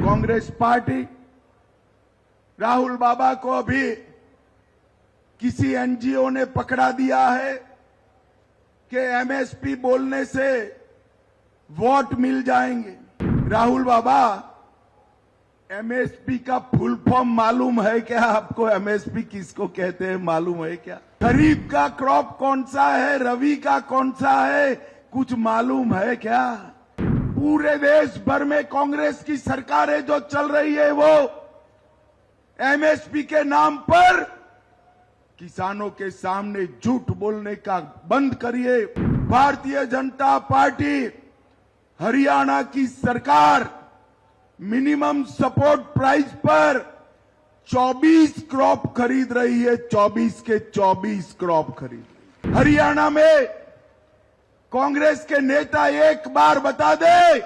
Congress party Rahul बाबा को अभी किसी एनजीओ ने पकड़ा दिया है कि एमएसपी बोलने से वोट मिल जाएंगे। राहुल बाबा, एमएसपी का फुल फॉर्म मालूम है क्या आपको? एमएसपी किसको कहते हैं मालूम है क्या? खरीफ का क्रॉप कौन सा है, रबी का कौन सा है, कुछ मालूम है क्या? पूरे देश भर में कांग्रेस की सरकारें जो चल रही है वो एमएसपी के नाम पर किसानों के सामने झूठ बोलने का बंद करिए। भारतीय जनता पार्टी हरियाणा की सरकार मिनिमम सपोर्ट प्राइस पर 24 क्रॉप खरीद रही है, 24 के 24 क्रॉप खरीद रही है। हरियाणा में कांग्रेस के नेता एक बार बता दे,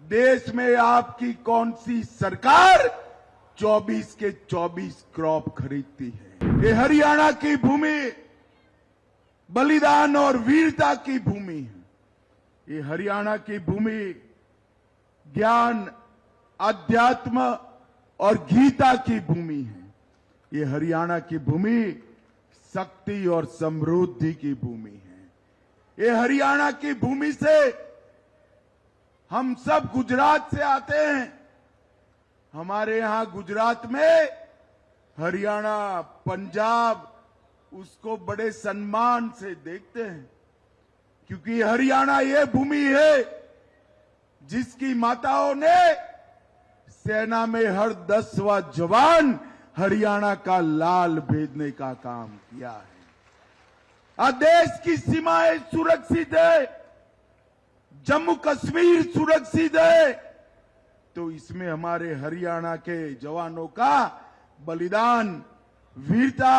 देश में आपकी कौन सी सरकार 24 के 24 क्रॉप खरीदती है? ये हरियाणा की भूमि बलिदान और वीरता की भूमि है। ये हरियाणा की भूमि ज्ञान, अध्यात्म और गीता की भूमि है। ये हरियाणा की भूमि शक्ति और समृद्धि की भूमि है। ये हरियाणा की भूमि से हम सब गुजरात से आते हैं। हमारे यहां गुजरात में हरियाणा, पंजाब उसको बड़े सम्मान से देखते हैं, क्योंकि हरियाणा ये भूमि है जिसकी माताओं ने सेना में हर 10वां जवान हरियाणा का लाल भेजने का काम किया है। आज देश की सीमाएं सुरक्षित है, जम्मू कश्मीर सुरक्षित है, तो इसमें हमारे हरियाणा के जवानों का बलिदान, वीरता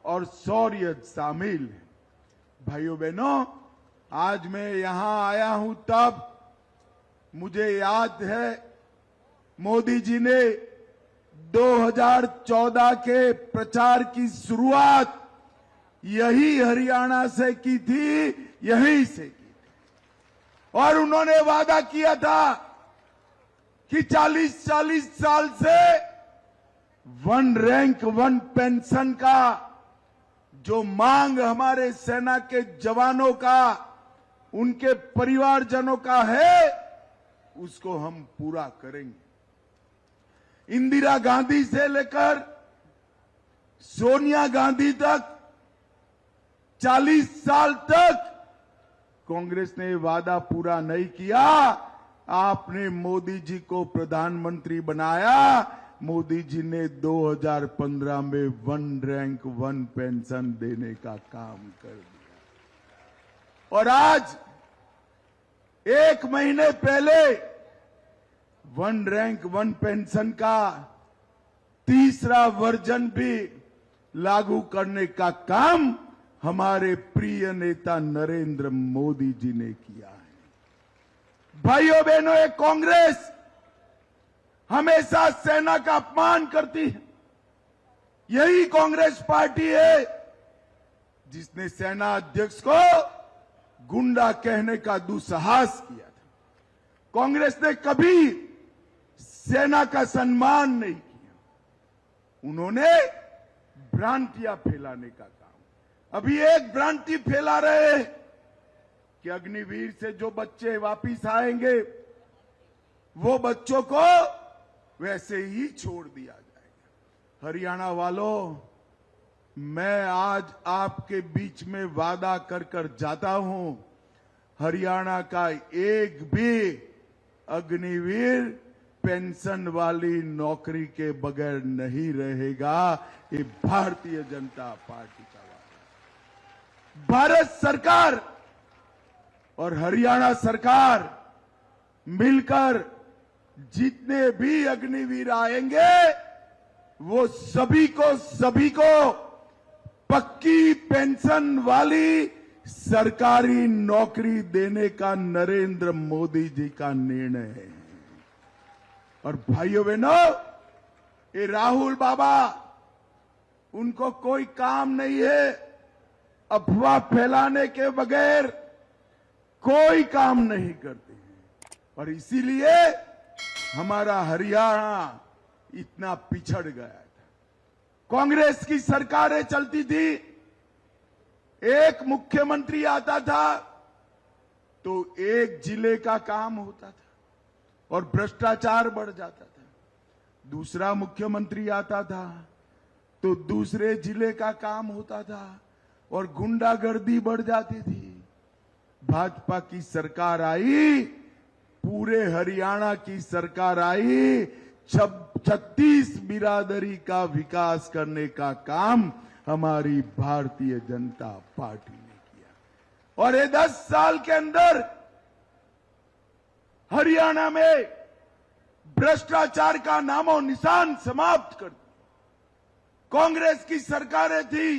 और शौर्य शामिल है। भाइयों बहनों, आज मैं यहां आया हूं तब मुझे याद है मोदी जी ने 2014 के प्रचार की शुरुआत यही हरियाणा से की थी, यहीं से की थी। और उन्होंने वादा किया था कि 40 साल से 1 रैंक 1 पेंशन का जो मांग हमारे सेना के जवानों का, उनके परिवारजनों का है, उसको हम पूरा करेंगे। इंदिरा गांधी से लेकर सोनिया गांधी तक 40 साल तक कांग्रेस ने वादा पूरा नहीं किया। आपने मोदी जी को प्रधानमंत्री बनाया। मोदी जी ने 2015 में 1 रैंक 1 पेंशन देने का काम कर दिया। और आज 1 महीने पहले 1 रैंक 1 पेंशन का तीसरा वर्जन भी लागू करने का काम हमारे प्रिय नेता नरेंद्र मोदी जी ने किया है। भाइयों बहनों, ये कांग्रेस हमेशा सेना का अपमान करती है। यही कांग्रेस पार्टी है जिसने सेना अध्यक्ष को गुंडा कहने का दुस्साहस किया था। कांग्रेस ने कभी सेना का सम्मान नहीं किया। उन्होंने भ्रांतियां फैलाने का काम, अभी एक भ्रांति फैला रहे हैं कि अग्निवीर से जो बच्चे वापिस आएंगे वो बच्चों को वैसे ही छोड़ दिया जाएगा। हरियाणा वालों, मैं आज आपके बीच में वादा कर जाता हूं, हरियाणा का एक भी अग्निवीर पेंशन वाली नौकरी के बगैर नहीं रहेगा। ये भारतीय जनता पार्टी का वादा। भारत सरकार और हरियाणा सरकार मिलकर जितने भी अग्निवीर आएंगे वो सभी को पक्की पेंशन वाली सरकारी नौकरी देने का नरेंद्र मोदी जी का निर्णय है। और भाइयों बहनों, ये राहुल बाबा, उनको कोई काम नहीं है अफवाह फैलाने के बगैर, कोई काम नहीं करते हैं। और इसीलिए हमारा हरियाणा इतना पिछड़ गया था। कांग्रेस की सरकारें चलती थी, एक मुख्यमंत्री आता था तो एक जिले का काम होता था और भ्रष्टाचार बढ़ जाता था। दूसरा मुख्यमंत्री आता था तो दूसरे जिले का काम होता था और गुंडागर्दी बढ़ जाती थी। भाजपा की सरकार आई, पूरे हरियाणा की सरकार आई, 36 बिरादरी का विकास करने का काम हमारी भारतीय जनता पार्टी ने किया और ये 10 साल के अंदर हरियाणा में भ्रष्टाचार का नामो निशान समाप्त कर दिया। कांग्रेस की सरकारें थी,